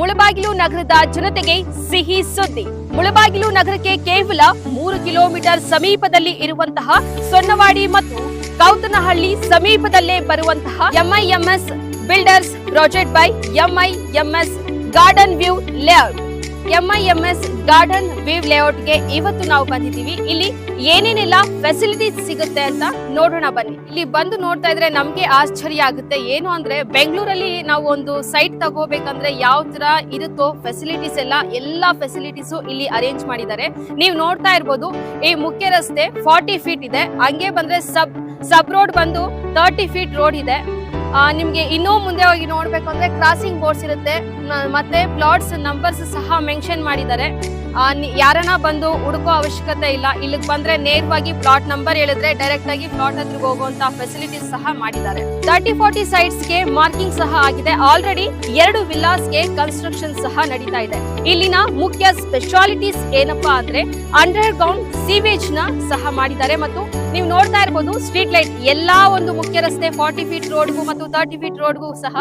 ಮುಳಬಾಗಿಲು ನಗರದ ಜನತೆಗೆ ಸಿಹಿ ಸುದ್ದಿ. ಮುಳಬಾಗಿಲು ನಗರಕ್ಕೆ ಕೇವಲ 3 ಕಿಲೋಮೀಟರ್ ಸಮೀಪದಲ್ಲಿ ಇರುವಂತಹ ಸೊನ್ನವಾಡಿ ಮತ್ತು ಕೌತನಹಳ್ಳಿ ಸಮೀಪದಲ್ಲೇ ಬರುವಂತಹ MIMS builders project by MIMS garden view layout. MIMS garden view ಲೇಔಟ್ಗೆ ಇವತ್ತು ನಾವು ಬಂದಿದ್ದೀವಿ. ಇಲ್ಲಿ ಏನೇನೆಲ್ಲ ಫೆಸಿಲಿಟೀಸ್ ಸಿಗುತ್ತೆ ಅಂತ ನೋಡೋಣ ಬನ್ನಿ. ಇಲ್ಲಿ ಬಂದು ನೋಡ್ತಾ ಇದ್ರೆ ನಮ್ಗೆ ಆಶ್ಚರ್ಯ ಆಗುತ್ತೆ. ಏನು ಅಂದ್ರೆ ಬೆಂಗಳೂರಲ್ಲಿ ನಾವು ಒಂದು ಸೈಟ್ ತಗೋಬೇಕಂದ್ರೆ ಯಾವ ತರ ಇರುತ್ತೋ ಫೆಸಿಲಿಟೀಸ್ ಎಲ್ಲ ಫೆಸಿಲಿಟೀಸು ಇಲ್ಲಿ ಅರೇಂಜ್ ಮಾಡಿದ್ದಾರೆ. ನೀವು ನೋಡ್ತಾ ಇರ್ಬೋದು, ಈ ಮುಖ್ಯ ರಸ್ತೆ 40 ಫೀಟ್ ಇದೆ. ಹಂಗೆ ಬಂದ್ರೆ ಸಬ್ ರೋಡ್ ಬಂದು 30 ಫೀಟ್ ರೋಡ್ ಇದೆ. ನಿಮ್ಗೆ ಇನ್ನೂ ಮುಂದೆ ಹೋಗಿ ನೋಡ್ಬೇಕು ಅಂದ್ರೆ ಕ್ರಾಸಿಂಗ್ ಬೋರ್ಡ್ಸ್ ಇರುತ್ತೆ, ಮತ್ತೆ ಪ್ಲಾಟ್ಸ್ ನಂಬರ್ಸ್ ಸಹ ಮೆನ್ಷನ್ ಮಾಡಿದ್ದಾರೆ. ಯಾರನ್ನ ಬಂದು ಹುಡುಕೋ ಅವಶ್ಯಕತೆ ಇಲ್ಲ. ಇಲ್ಲಿಗೆ ಬಂದ್ರೆ ನೇರವಾಗಿ ಪ್ಲಾಟ್ ನಂಬರ್ ಹೇಳಿದ್ರೆ ಡೈರೆಕ್ಟ್ ಆಗಿ ಪ್ಲಾಟ್ ಹತ್ರ ಹೋಗುವಂತ ಫೆಸಿಲಿಟೀಸ್ ಸಹ ಮಾಡಿದ್ದಾರೆ. 30-40 ಸೈಟ್ಸ್ ಗೆ ಮಾರ್ಕಿಂಗ್ ಸಹ ಆಗಿದೆ. ಆಲ್ರೆಡಿ 2 ವಿಲ್ಲಾಸ್ ಗೆ ಕನ್ಸ್ಟ್ರಕ್ಷನ್ ಸಹ ನಡೀತಾ ಇದೆ. ಇಲ್ಲಿನ ಮುಖ್ಯ ಸ್ಪೆಷಾಲಿಟೀಸ್ ಏನಪ್ಪಾ ಅಂದ್ರೆ ಅಂಡರ್ ಗ್ರೌಂಡ್ ಸೀವೇಜ್ ನ ಸಹ ಮಾಡಿದ್ದಾರೆ. ಮತ್ತು ನೀವು ನೋಡ್ತಾ ಇರಬಹುದು ಸ್ಟ್ರೀಟ್ ಲೈಟ್ ಎಲ್ಲಾ ಒಂದು ಮುಖ್ಯ ರಸ್ತೆ 40 ಫೀಟ್ ರೋಡ್ಗೂ ಮತ್ತು 30 ಫೀಟ್ ರೋಡ್ಗೂ ಸಹ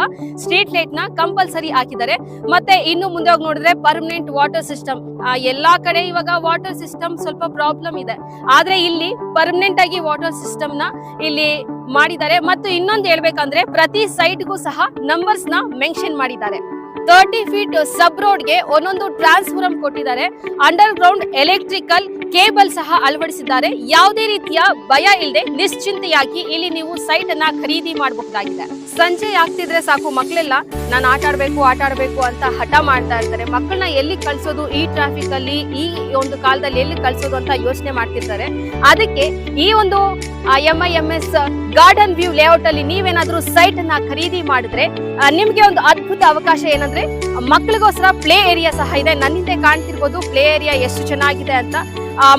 ಸ್ಟ್ರೀಟ್ ಲೈಟ್ ನ ಕಂಪಲ್ಸರಿ ಹಾಕಿದ್ದಾರೆ. ಮತ್ತೆ ಇನ್ನು ಮುಂದೆ ಹೋಗಿ ನೋಡಿದ್ರೆ ಪರ್ಮನೆಂಟ್ ವಾಟರ್ ಸಿಸ್ಟಮ್. ಎಲ್ಲಾ ಕಡೆ ಇವಾಗ ವಾಟರ್ ಸಿಸ್ಟಮ್ ಸ್ವಲ್ಪ ಪ್ರಾಬ್ಲಮ್ ಇದೆ, ಆದ್ರೆ ಇಲ್ಲಿ ಪರ್ಮನೆಂಟ್ ಆಗಿ ವಾಟರ್ ಸಿಸ್ಟಮ್ ನ ಇಲ್ಲಿ ಮಾಡಿದ್ದಾರೆ. ಮತ್ತು ಇನ್ನೊಂದು ಹೇಳ್ಬೇಕಂದ್ರೆ ಪ್ರತಿ ಸೈಟ್ಗೂ ಸಹ ನಂಬರ್ಸ್ ನ ಮೆನ್ಷನ್ ಮಾಡಿದ್ದಾರೆ. 30 ಫೀಟ್ ಸಬ್ ರೋಡ್ ಗೆ ಒಂದೊಂದು ಟ್ರಾನ್ಸ್ಫಾರ್ಮರ್ ಕೊಟ್ಟಿದ್ದಾರೆ. ಅಂಡರ್ ಗ್ರೌಂಡ್ ಎಲೆಕ್ಟ್ರಿಕಲ್ ಕೇಬಲ್ ಸಹ ಅಳವಡಿಸಿದ್ದಾರೆ. ಯಾವುದೇ ರೀತಿಯ ಭಯ ಇಲ್ಲದೆ ನಿಶ್ಚಿಂತೆಯಾಗಿ ಇಲ್ಲಿ ನೀವು ಸೈಟ್ ಅನ್ನ ಖರೀದಿ ಮಾಡಬಹುದಾಗಿದೆ. ಸಂಜೆ ಆಗ್ತಿದ್ರೆ ಸಾಕು, ಮಕ್ಕಳೆಲ್ಲ ನಾನು ಆಟ ಆಡ್ಬೇಕು ಅಂತ ಹಠ ಮಾಡ್ತಾ ಇರ್ತಾರೆ. ಮಕ್ಕಳನ್ನ ಎಲ್ಲಿ ಕಳ್ಸೋದು, ಈ ಟ್ರಾಫಿಕ್ ಅಲ್ಲಿ, ಈ ಒಂದು ಕಾಲದಲ್ಲಿ ಎಲ್ಲಿ ಕಳ್ಸೋದು ಅಂತ ಯೋಚನೆ ಮಾಡ್ತಿರ್ತಾರೆ. ಅದಕ್ಕೆ ಈ ಒಂದು ಎಂಐಎಂಎಸ್ ಗಾರ್ಡನ್ ವ್ಯೂ ಲೇಔಟ್ ಅಲ್ಲಿ ನೀವೇನಾದ್ರೂ ಸೈಟ್ ಅನ್ನ ಖರೀದಿ ಮಾಡಿದ್ರೆ ನಿಮ್ಗೆ ಒಂದು ಅದ್ಭುತ ಅವಕಾಶ ಏನಂದ್ರೆ ಮಕ್ಕಳಿಗೋಸ್ಕರ ಪ್ಲೇ ಏರಿಯಾ ಸಹ ಇದೆ. ನನ್ನಿಂದ ಕಾಣ್ತಿರ್ಬೋದು ಪ್ಲೇ ಏರಿಯಾ ಎಷ್ಟು ಚೆನ್ನಾಗಿದೆ ಅಂತ.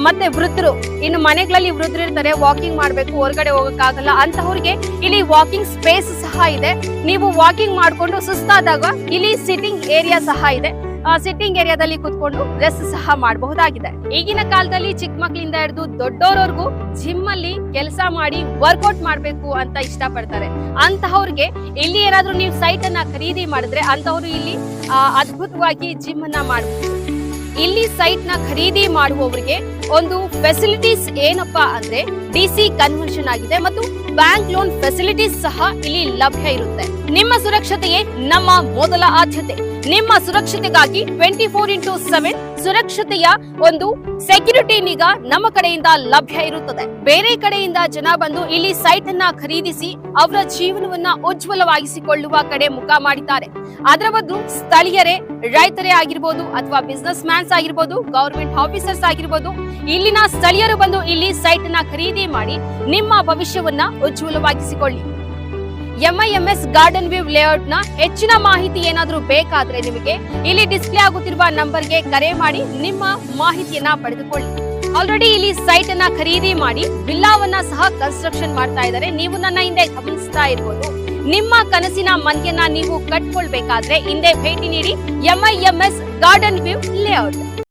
ಮತ್ತೆ ವೃದ್ಧರು, ಇನ್ನು ಮನೆಗಳಲ್ಲಿ ವೃದ್ಧರು ಇರ್ತಾರೆ, ವಾಕಿಂಗ್ ಮಾಡ್ಬೇಕು, ಹೊರಗಡೆ ಹೋಗಕ್ಕಾಗಲ್ಲ ಅಂತವ್ರಿಗೆ ಇಲ್ಲಿ ವಾಕಿಂಗ್ ಸ್ಪೇಸ್ ಸಹ ಇದೆ. ನೀವು ವಾಕಿಂಗ್ ಮಾಡ್ಕೊಂಡು ಸುಸ್ತಾದಾಗ ಇಲ್ಲಿ ಸಿಟ್ಟಿಂಗ್ ಏರಿಯಾ ಸಹ ಇದೆ. ಸಿಟ್ಟಿಂಗ್ ಏರಿಯಾದಲ್ಲಿ ಕುತ್ಕೊಂಡು ರೆಸ್ಟ್ ಸಹ ಮಾಡಬಹುದಾಗಿದೆ. ಈಗಿನ ಕಾಲದಲ್ಲಿ ಚಿಕ್ಕ ಮಕ್ಕಳಿಂದ ಹಿಡಿದು ದೊಡ್ಡವರವರೆಗೂ ಜಿಮ್ ಅಲ್ಲಿ ಕೆಲಸ ಮಾಡಿ ವರ್ಕೌಟ್ ಮಾಡ್ಬೇಕು ಅಂತ ಇಷ್ಟಪಡ್ತಾರೆ. ಅಂತಹವ್ರಿಗೆ ಇಲ್ಲಿ ಏನಾದ್ರೂ ನೀವು ಸೈಟ್ ಅನ್ನ ಖರೀದಿ ಮಾಡಿದ್ರೆ ಅಂತವ್ರು ಇಲ್ಲಿ ಅದ್ಭುತವಾಗಿ ಜಿಮ್ ಅನ್ನ ಮಾಡಬಹುದು. ಇಲ್ಲಿ ಸೈಟ್ ನ ಖರೀದಿ ಮಾಡುವವರಿಗೆ ಒಂದು ಫೆಸಿಲಿಟೀಸ್ ಏನಪ್ಪಾ ಅಂದ್ರೆ ಡಿಸಿ ಕನ್ವರ್ಷನ್ ಆಗಿದೆ ಮತ್ತು ಬ್ಯಾಂಕ್ ಲೋನ್ ಫೆಸಿಲಿಟೀಸ್ ಸಹ ಇಲ್ಲಿ ಲಭ್ಯ ಇರುತ್ತೆ. ನಿಮ್ಮ ಸುರಕ್ಷತೆಯೇ ನಮ್ಮ ಮೊದಲ ಆದ್ಯತೆ. ನಿಮ್ಮ ಸುರಕ್ಷತೆಗಾಗಿ 24x7 ಸುರಕ್ಷತೆಯ ಒಂದು ಸೆಕ್ಯೂರಿಟಿ ನಿಗಾ ನಮ್ಮ ಕಡೆಯಿಂದ ಲಭ್ಯ ಇರುತ್ತದೆ. ಬೇರೆ ಕಡೆಯಿಂದ ಜನ ಬಂದು ಇಲ್ಲಿ ಸೈಟ್ ಅನ್ನ ಖರೀದಿಸಿ ಅವರ ಜೀವನವನ್ನ ಉಜ್ವಲವಾಗಿಸಿಕೊಳ್ಳುವ ಕಡೆ ಮುಖ ಮಾಡಿದ್ದಾರೆ. ಅದರ ಬದಲು ಸ್ಥಳೀಯರೇ, ರೈತರೇ ಆಗಿರ್ಬೋದು ಅಥವಾ ಬಿಸ್ನೆಸ್ ಮ್ಯಾನ್ಸ್ ಆಗಿರ್ಬೋದು, ಗವರ್ಮೆಂಟ್ ಆಫೀಸರ್ಸ್ ಆಗಿರ್ಬೋದು, ಇಲ್ಲಿನ ಸ್ಥಳೀಯರು ಬಂದು ಇಲ್ಲಿ ಸೈಟ್ ಅನ್ನ ಖರೀದಿ ಮಾಡಿ ನಿಮ್ಮ ಭವಿಷ್ಯವನ್ನ ಉಜ್ವಲವಾಗಿಸಿಕೊಳ್ಳಿ. ಎಂಐಎಂಎಸ್ ಗಾರ್ಡನ್ ವ್ಯೂ ಲೇಔಟ್ ನ ಹೆಚ್ಚಿನ ಮಾಹಿತಿ ಏನಾದ್ರೂ ಬೇಕಾದ್ರೆ ನಿಮಗೆ ಇಲ್ಲಿ ಡಿಸ್ಪ್ಲೇ ಆಗುತ್ತಿರುವ ನಂಬರ್ಗೆ ಕರೆ ಮಾಡಿ ನಿಮ್ಮ ಮಾಹಿತಿಯನ್ನ ಪಡೆದುಕೊಳ್ಳಿ. ಆಲ್ರೆಡಿ ಇಲ್ಲಿ ಸೈಟ್ ಅನ್ನ ಖರೀದಿ ಮಾಡಿ ವಿಲ್ಲಾವನ್ನ ಸಹ ಕನ್ಸ್ಟ್ರಕ್ಷನ್ ಮಾಡ್ತಾ ಇದ್ದಾರೆ. ನೀವು ನನ್ನ ಹಿಂದೆ ಗಮನಿಸ್ತಾ ಇರ್ಬೋದು. ನಿಮ್ಮ ಕನಸಿನ ಮನೆಯನ್ನ ನೀವು ಕಟ್ಕೊಳ್ಬೇಕಾದ್ರೆ ಹಿಂದೆ ಭೇಟಿ ನೀಡಿ ಎಂಐಎಂಎಸ್ ಗಾರ್ಡನ್ ವ್ಯೂ ಲೇಔಟ್.